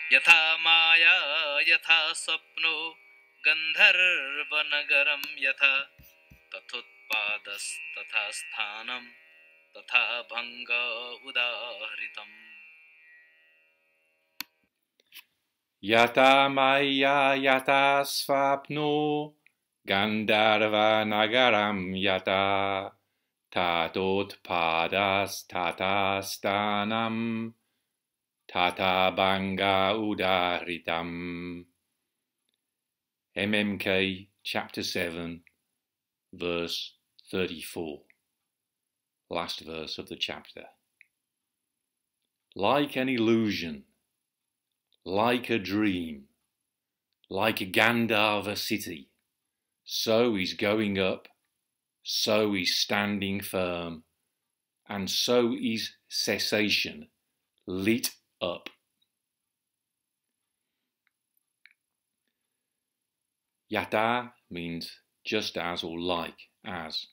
yathā māyā yathā svapno gandharva-nagaraṃ yathā tathotpādas tathā sthānaṃ tathā bhaṅga udāhṛtam. Yathā māyā yathā svapno gandharva-nagaraṃ yathā tathotpādas tathā sthānaṃ tathā bhaṅga udāhṛtam. MMK chapter 7 verse 34, last verse of the chapter. Like an illusion, like a dream, like a Gandharva City, so is going up, so is standing firm, and so is cessation lit up. Yathā means just as or like as.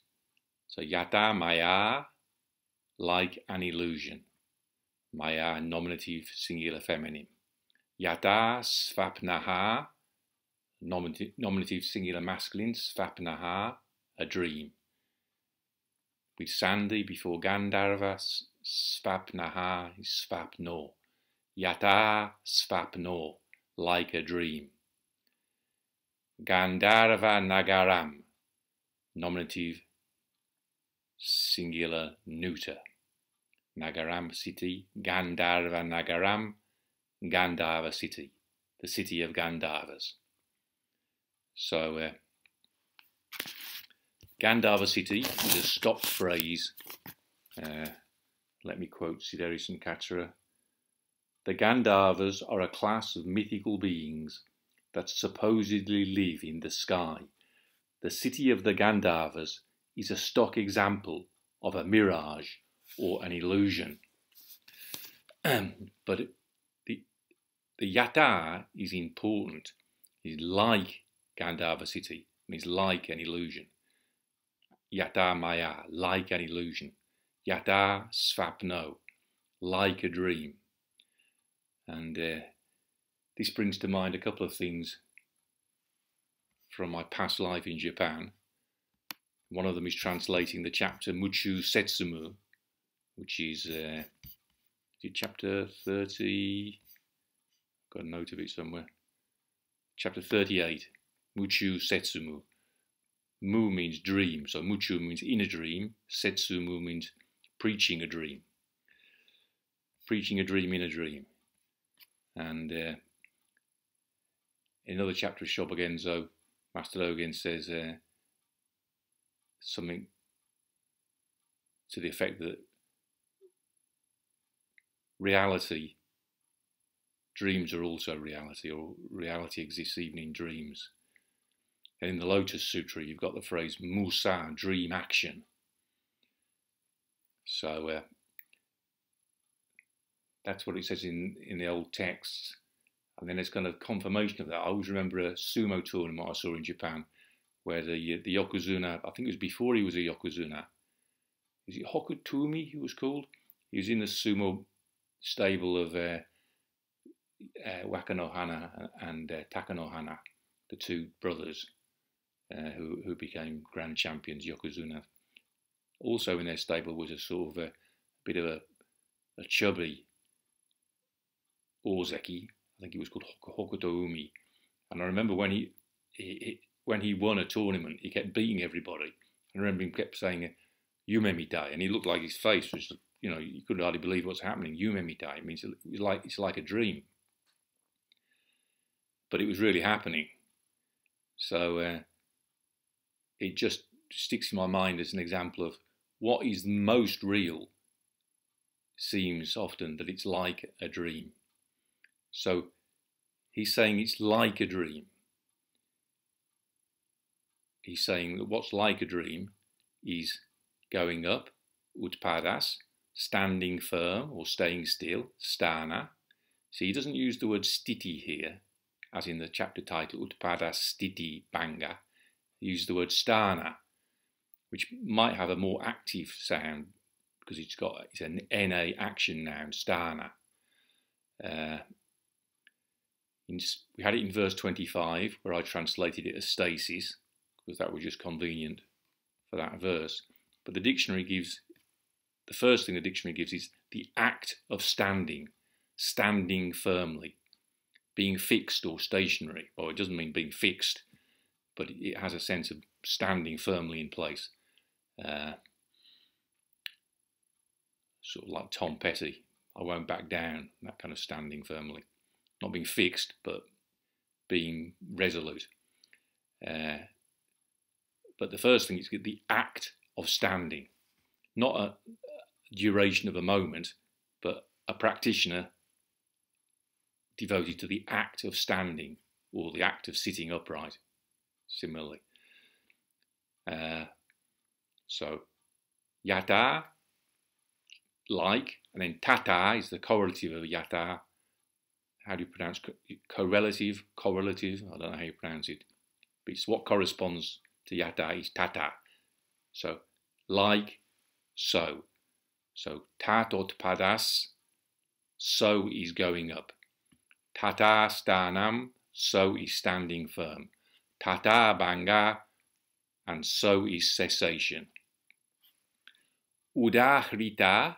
So yathā māyā, like an illusion. Māyā, nominative, singular, feminine. Yathā svapnaha, nominative, singular, masculine, svapnaha, a dream. With Sandhi before Gandharva, svapnaha is svapno. Yathā svapno, like a dream. Gandharva-nagaraṃ, nominative, singular, neuter. Nāgārjuna city, Gandharva-nagaraṃ, Gandharva city, the city of Gandharvas. So, Gandharva city is a stock phrase. Let me quote Siddhari Sankara. The Gandharvas are a class of mythical beings that supposedly live in the sky. The city of the Gandharvas is a stock example of a mirage or an illusion. But the yathā is important. It's like Gandharva city, means like an illusion. Yathā māyā, like an illusion. Yathā svapno, like a dream. And this brings to mind a couple of things from my past life in Japan. One of them is translating the chapter Muchu Setsumu, which is chapter 30, got a note of it somewhere, chapter 38, Muchu Setsumu. Mu means dream, so Muchu means in a dream, Setsumu means preaching a dream. Preaching a dream in a dream. And in another chapter of Shobogenzo, Master Dogen says something to the effect that reality, dreams are also reality, or reality exists even in dreams. And in the Lotus Sutra, you've got the phrase Musa, dream action. So that's what it says in the old texts. And then there's kind of confirmation of that. I always remember a sumo tournament I saw in Japan where the yokozuna, I think it was before he was a yokozuna, is it Hokutumi he was called? He was in the sumo stable of Wakanohana and Takanohana, the two brothers who became grand champions, yokozuna. Also in their stable was a sort of a bit of a chubby Ozeki, I think he was called Hokutoumi. And I remember when he won a tournament, he kept beating everybody. I remember him kept saying, "Yume mitai," and he looked like his face was, you know, you couldn't hardly believe what's happening. Yume mitai means it's like a dream, but it was really happening. So it just sticks in my mind as an example of what is most real. Seems often that it's like a dream. So he's saying it's like a dream. He's saying that what's like a dream is going up, tathotpādas, standing firm or staying still, sthānaṃ. So he doesn't use the word sthiti here, as in the chapter title, tathotpādas sthiti bhaṅga. He uses the word sthānaṃ, which might have a more active sound because it's an NA action noun, sthānaṃ. We had it in verse 25, where I translated it as stasis, because that was just convenient for that verse. But the dictionary gives, the first thing the dictionary gives is the act of standing, standing firmly, being fixed or stationary. Well, it doesn't mean being fixed, but it has a sense of standing firmly in place. Sort of like Tom Petty, I won't back down, that kind of standing firmly. Not being fixed, but being resolute. But the first thing is the act of standing, not a duration of a moment, but a practitioner devoted to the act of standing or the act of sitting upright, similarly. So, yathā, like, and then tathā is the correlative of yathā. How do you pronounce correlative? Correlative, I don't know how you pronounce it. But it's what corresponds to yathā is tathā. So, like, so. So, tathotpādas, so is going up. Tathā sthānaṃ, so is standing firm. Tathā bhaṅga, and so is cessation. Udāhṛtam,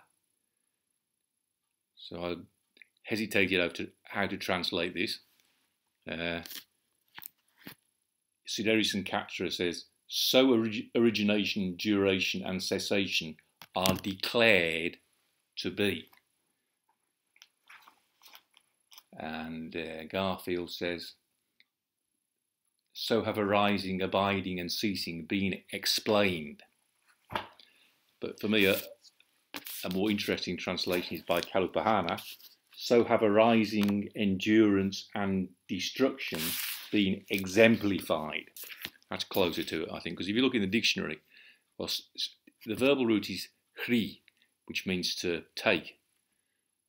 so I hesitated over how to translate this. Siddharisa and Katra says, so origination, duration and cessation are declared to be. And Garfield says, so have arising, abiding and ceasing been explained. But for me, a more interesting translation is by Kalupahana. So have arising, endurance and destruction been exemplified. That's closer to it, I think, because if you look in the dictionary, well, the verbal root is hri, which means to take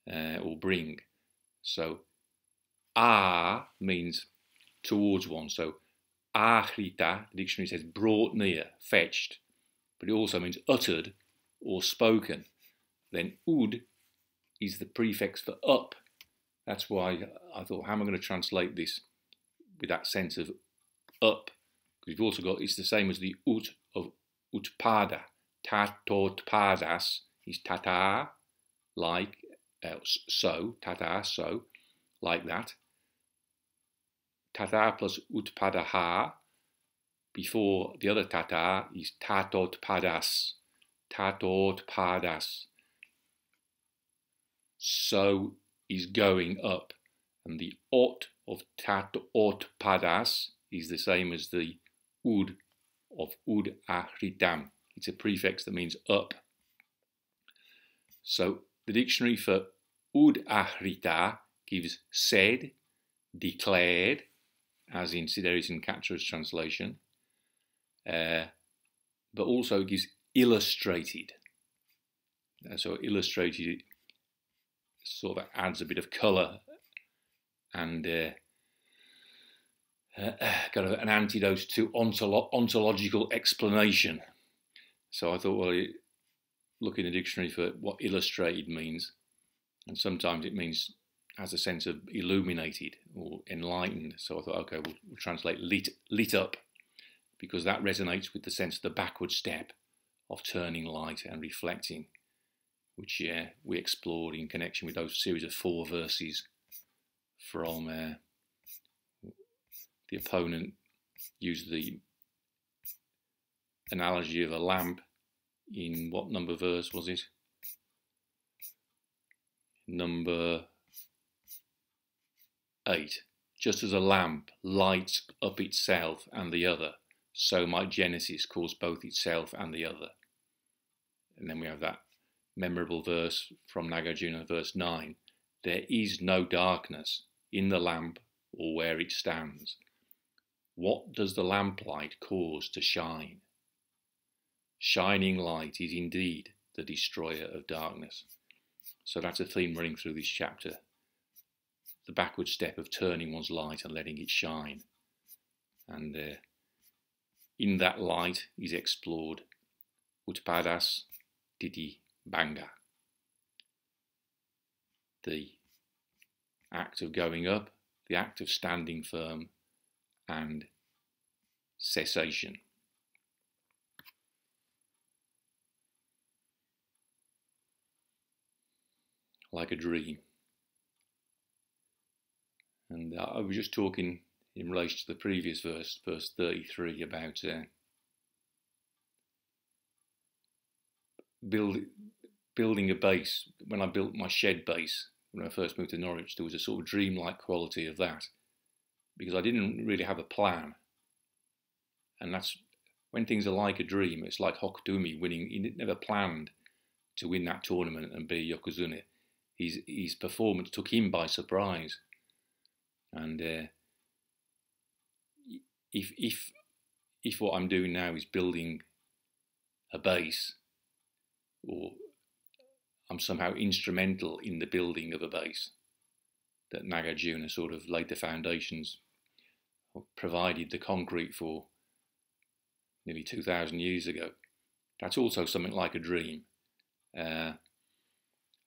or bring. So a means towards one. So āhrita, the dictionary says brought near, fetched, but it also means uttered or spoken. Then ud is the prefix for up. That's why I thought, how am I going to translate this with that sense of up? Because you've also got, it's the same as the ut of utpada. Tathotpādas is tathā, like, so, tathā, so, like that. Tathā plus utpadaha, before the other tathā, is tathotpādas. Tathotpādas. So is going up. And the ot of tathotpādas is the same as the ud of udāhṛtam. It's a prefix that means up. So the dictionary for udāhṛta gives said, declared, as in Siddharisa and Katra's translation, but also gives illustrated. So illustrated sort of adds a bit of colour and got an antidote to ontological explanation. So I thought, well, look in the dictionary for what illustrated means, and sometimes it means has a sense of illuminated or enlightened. So I thought, okay, we'll translate lit up, because that resonates with the sense of the backward step of turning light and reflecting, which we explored in connection with those series of 4 verses from the opponent used the analogy of a lamp in what number verse was it? Number 8. Just as a lamp lights up itself and the other, so might Genesis cause both itself and the other. And then we have that memorable verse from Nāgārjuna, verse 9. There is no darkness in the lamp or where it stands. What does the lamplight cause to shine? Shining light is indeed the destroyer of darkness. So that's a theme running through this chapter. The backward step of turning one's light and letting it shine. And in that light is explored utpādas, titi, bhaṅga. The act of going up, the act of standing firm and cessation. Like a dream. And I was just talking in relation to the previous verse 33, about building a base. When I built my shed base, when I first moved to Norwich, there was a sort of dreamlike quality of that, because I didn't really have a plan. And that's when things are like a dream. It's like Hokudumi winning. He never planned to win that tournament and be Yokozuna. His performance took him by surprise. And if what I'm doing now is building a base, or I'm somehow instrumental in the building of a base, that Nāgārjuna sort of laid the foundations, or provided the concrete for nearly 2,000 years ago, that's also something like a dream.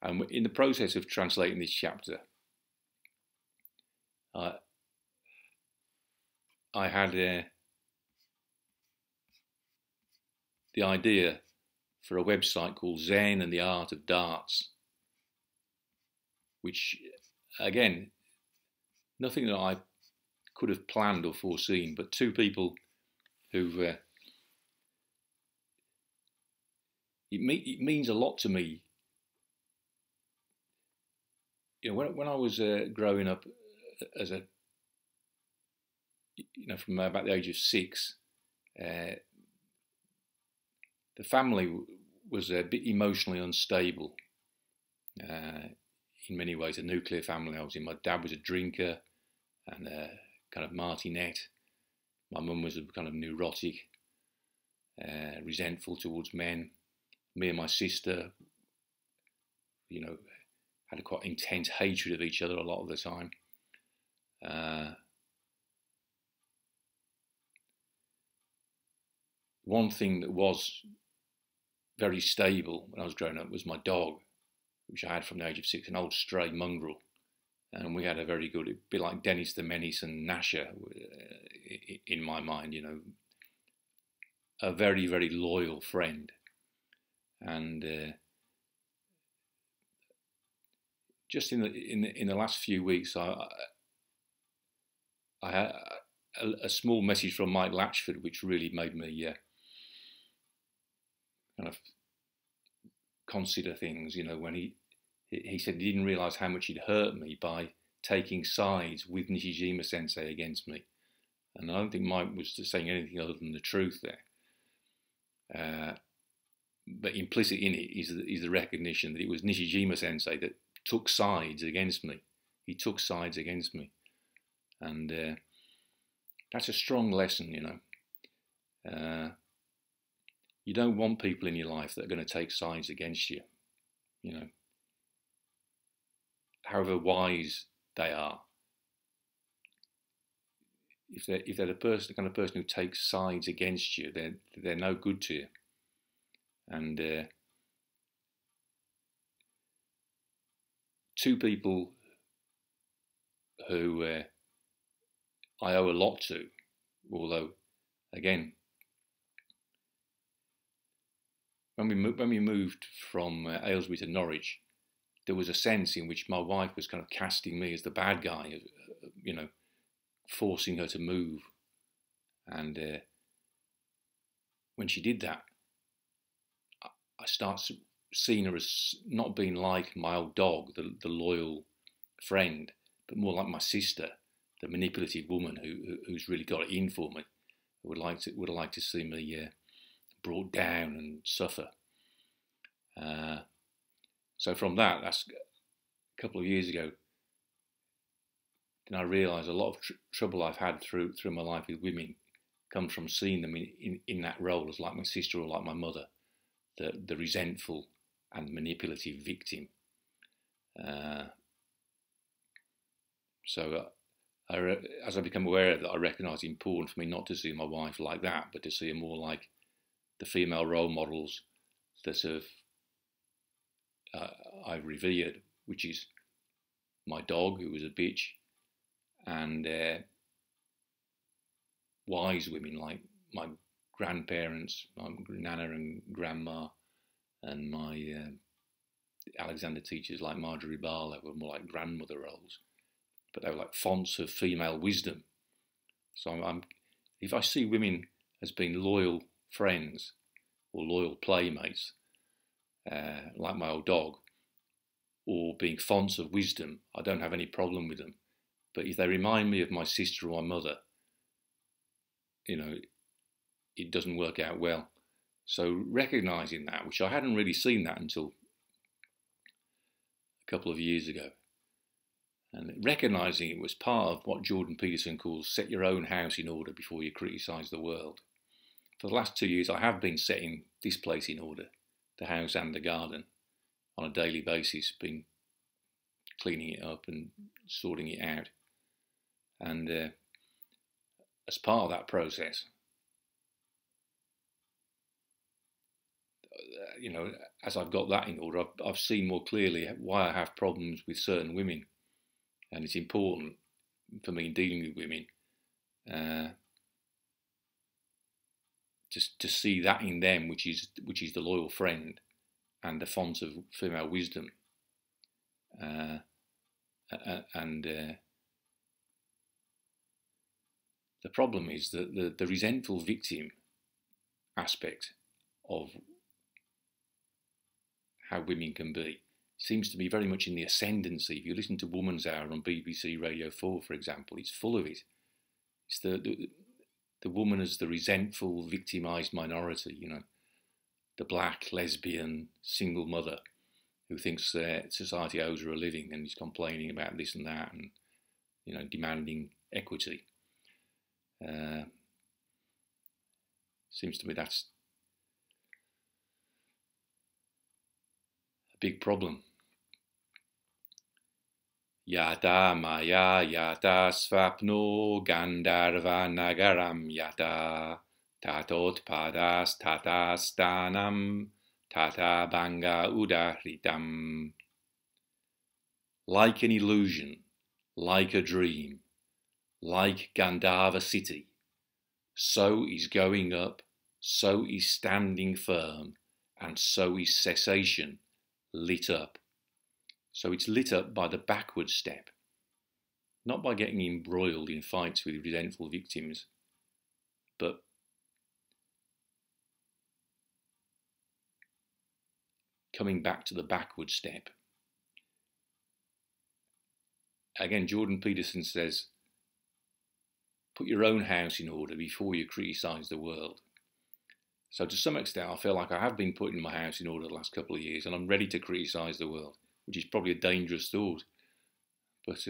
And in the process of translating this chapter, I had the idea for a website called Zen and the Art of Darts, which, again, nothing that I could have planned or foreseen, but two people who it means a lot to me. You know, when I was growing up as a, from about the age of 6, the family was a bit emotionally unstable. In many ways, a nuclear family I was in. My dad was a drinker and a kind of martinet. My mum was a kind of neurotic, resentful towards men. Me and my sister, had a quite intense hatred of each other a lot of the time. One thing that was very stable when I was growing up was my dog, which I had from the age of 6, an old stray mongrel. And we had a very good, it'd be like Dennis the Menace and Nasher in my mind, a very, very loyal friend. And just in the last few weeks, I had a small message from Mike Latchford, which really made me kind of consider things. When he said he didn't realise how much he'd hurt me by taking sides with Nishijima Sensei against me, and I don't think Mike was saying anything other than the truth there. But implicit in it is the recognition that it was Nishijima Sensei that took sides against me. He took sides against me. And that's a strong lesson, You don't want people in your life that are going to take sides against you, However wise they are. If they're the kind of person who takes sides against you, they're no good to you. And two people who I owe a lot to, although, again, when we moved from Aylesbury to Norwich, there was a sense in which my wife was kind of casting me as the bad guy, forcing her to move. And when she did that, I start seeing her as not being like my old dog, the loyal friend, but more like my sister, the manipulative woman who's really got it in for me. Would have liked to see me brought down and suffer. So from that's a couple of years ago. Then I realised a lot of trouble I've had through my life with women comes from seeing them in that role as like my sister or like my mother, the resentful and manipulative victim. So as I become aware of that, I recognise it's important for me not to see my wife like that, but to see her more like the female role models that I've revered, which is my dog, who was a bitch, and wise women like my grandparents, my nana and grandma, and my Alexander teachers like Marjorie Barlow were more like grandmother roles, but they were like fonts of female wisdom. So if I see women as being loyal friends or loyal playmates, like my old dog, or being fonts of wisdom, I don't have any problem with them. But if they remind me of my sister or my mother, you know, it doesn't work out well. So recognising that, which I hadn't really seen that until a couple of years ago, and recognising it was part of what Jordan Peterson calls set your own house in order before you criticise the world. For the last 2 years, I have been setting this place in order, the house and the garden, on a daily basis, been cleaning it up and sorting it out. And as part of that process, you know, as I've got that in order, I've seen more clearly why I have problems with certain women. And it's important for me in dealing with women just to see that in them, which is the loyal friend and the font of female wisdom. The problem is that the resentful victim aspect of how women can be seems to be very much in the ascendancy. If you listen to Woman's Hour on BBC Radio 4, for example, it's full of it. It's the woman as the resentful, victimised minority, you know, the black, lesbian, single mother who thinks society owes her a living and is complaining about this and that and, you know, demanding equity. Seems to me that's a big problem. Yathā māyā, yathā svapno, gandharva-nagaraṃ yathā, tathotpādas, tathā sthānaṃ, tathā bhaṅga udāhṛtam. Like an illusion, like a dream, like Gandharva City, so is going up, so is standing firm, and so is cessation lit up. So it's lit up by the backward step, not by getting embroiled in fights with resentful victims, but coming back to the backward step. Again, Jordan Peterson says, put your own house in order before you criticise the world. So to some extent, I feel like I have been putting my house in order the last couple of years, and I'm ready to criticise the world, which is probably a dangerous thought. But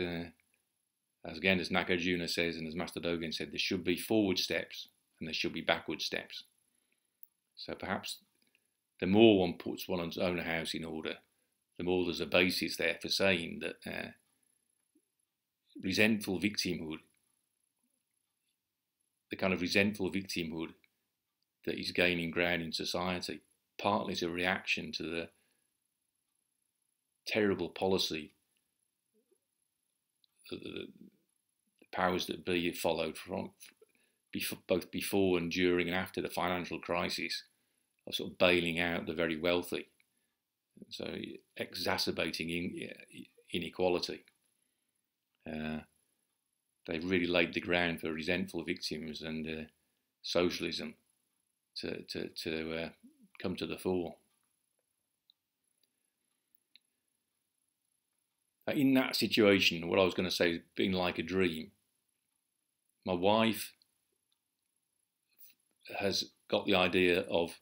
as Nāgārjuna says, and as Master Dogen said, there should be forward steps and there should be backward steps. So perhaps the more one puts one's own house in order, the more there's a basis there for saying that resentful victimhood, the kind of resentful victimhood that is gaining ground in society, partly as a reaction to the terrible policy that the powers that be have followed from both before and during and after the financial crisis, of sort of bailing out the very wealthy, so exacerbating inequality. They've really laid the ground for resentful victims and socialism to come to the fore. In that situation, what I was going to say is being like a dream. My wife has got the idea of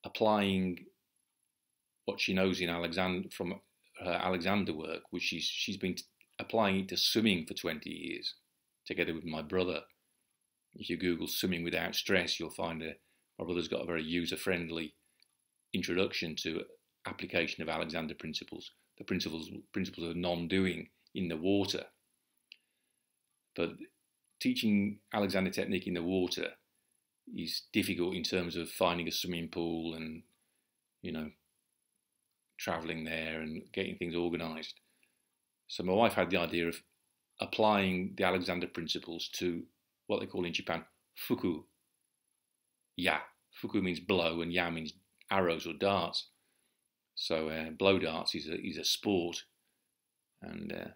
applying what she knows in from her Alexander work, which she's been applying it to swimming for 20 years, together with my brother. If you Google swimming without stress, you'll find my brother's got a very user-friendly introduction to application of Alexander principles, the principles of non-doing in the water. But teaching Alexander technique in the water is difficult in terms of finding a swimming pool and, you know, travelling there and getting things organised. So my wife had the idea of applying the Alexander principles to what they call in Japan fuku ya. Fuku means blow, and ya means arrows or darts. So blow darts is a sport, and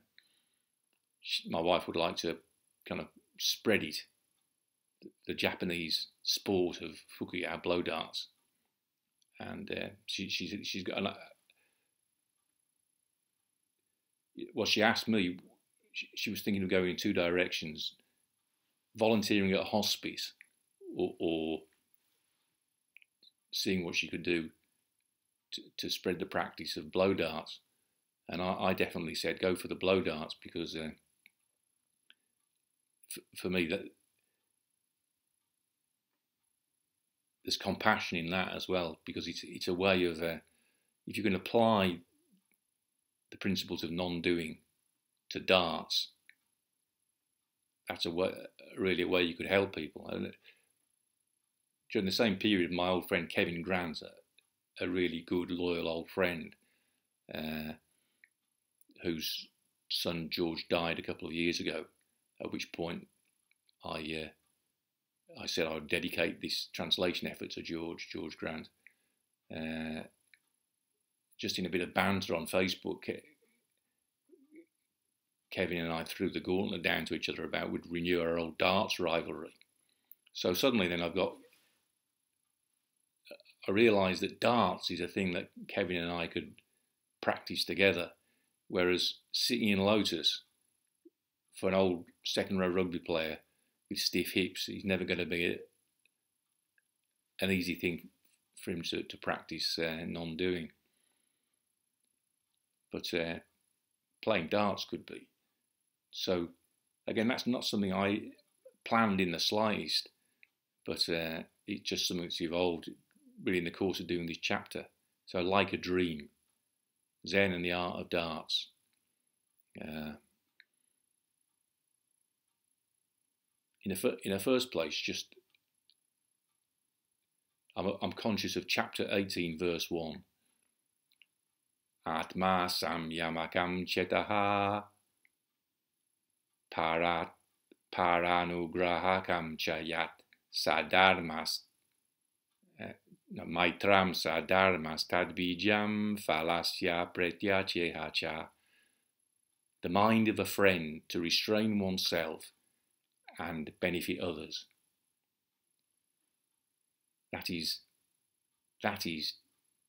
my wife would like to kind of spread it, the Japanese sport of fukuya, blow darts, and she's got well, she asked me. She was thinking of going in two directions: volunteering at a hospice, or seeing what she could do to spread the practice of blow darts. And I definitely said go for the blow darts, because for me that there's compassion in that as well, because it's a way of if you can apply the principles of non-doing to darts, that's really a way you could help people. And during the same period, my old friend Kevin Grant, a really good, loyal old friend, whose son George died a couple of years ago, at which point I said I would dedicate this translation effort to George Grant. Just in a bit of banter on Facebook, Kevin and I threw the gauntlet down to each other about we'd renew our old darts rivalry. So suddenly then I realised that darts is a thing that Kevin and I could practice together, whereas sitting in lotus for an old second row rugby player with stiff hips is never going to be an easy thing for him to practice non-doing. But playing darts could be. So again, that's not something I planned in the slightest, but it's just something that's evolved really in the course of doing this chapter. So like a dream, Zen and the art of darts. In the first place, just I'm conscious of chapter 18, verse 1. Atma samyamakam chetaha paranugrahakam chayat sadharmas maitram sadharmas tadbijam falasya pretyachehacha. The mind of a friend to restrain oneself and benefit others. That is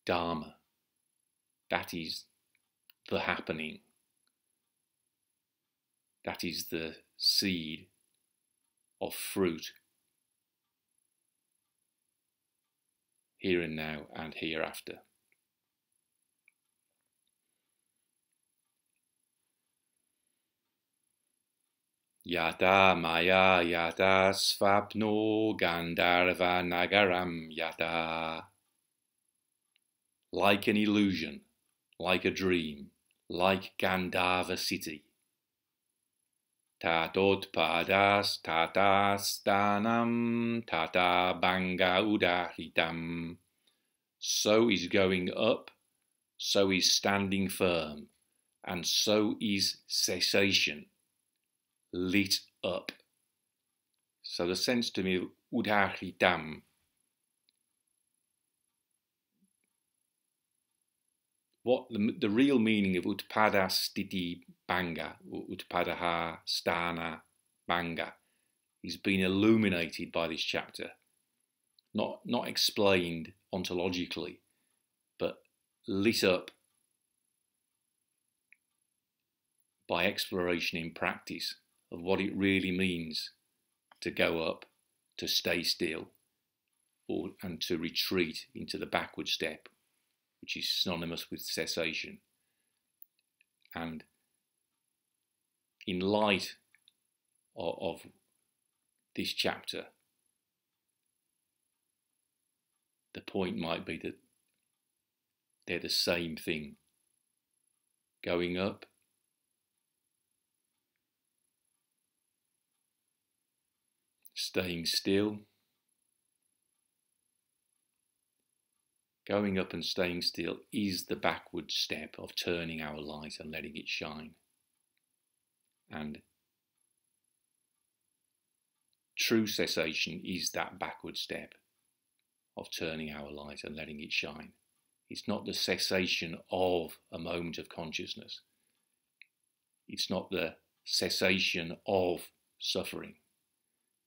Dharma. That is the happening. That is the seed of fruit here and now and hereafter. Yathā māyā yathā svapno gandharva-nagaraṃ yathā. Like an illusion, like a dream, like Gandharva City. Tathotpādas tathā sthānaṃ tathā bhaṅga udāhṛtam. So is going up, so is standing firm, and so is cessation, lit up. So the sense to me of udāhṛtam, what the real meaning of utpada sthiti bhaṅga, or utpadaha sthāna bhaṅga, is being illuminated by this chapter. Not explained ontologically, but lit up by exploration in practice of what it really means to go up, to stay still, and to retreat into the backward step, which is synonymous with cessation. And in light of this chapter, the point might be that they're the same thing. Going up, staying still. Going up and staying still is the backward step of turning our light and letting it shine. And true cessation is that backward step of turning our light and letting it shine. It's not the cessation of a moment of consciousness. It's not the cessation of suffering.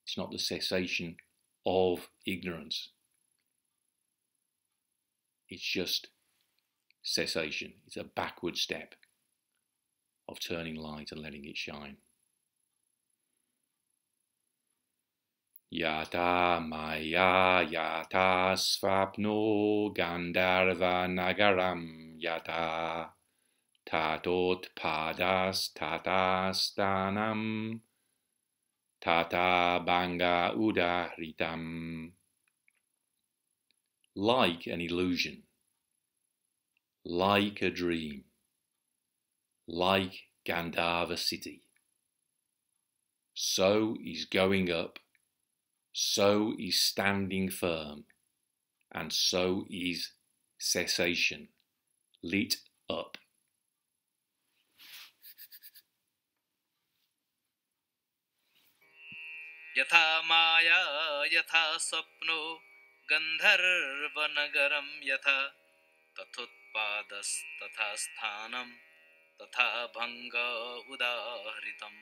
It's not the cessation of ignorance. It's just cessation. It's a backward step of turning light and letting it shine. Yathā māyā, yathā svapno, gandharva-nagaraṃ, yathā tathotpādas, tathā sthānaṃ, tathā bhaṅga udāhṛtam. Like an illusion, like a dream, like Gandharva City. So is going up, so is standing firm, and so is cessation, lit up. yathā māyā, yathā svapno, gandharva-nagaraṃ, yathā tathotpādas, tathā sthānaṃ, tathā bhaṅga udāhṛtam.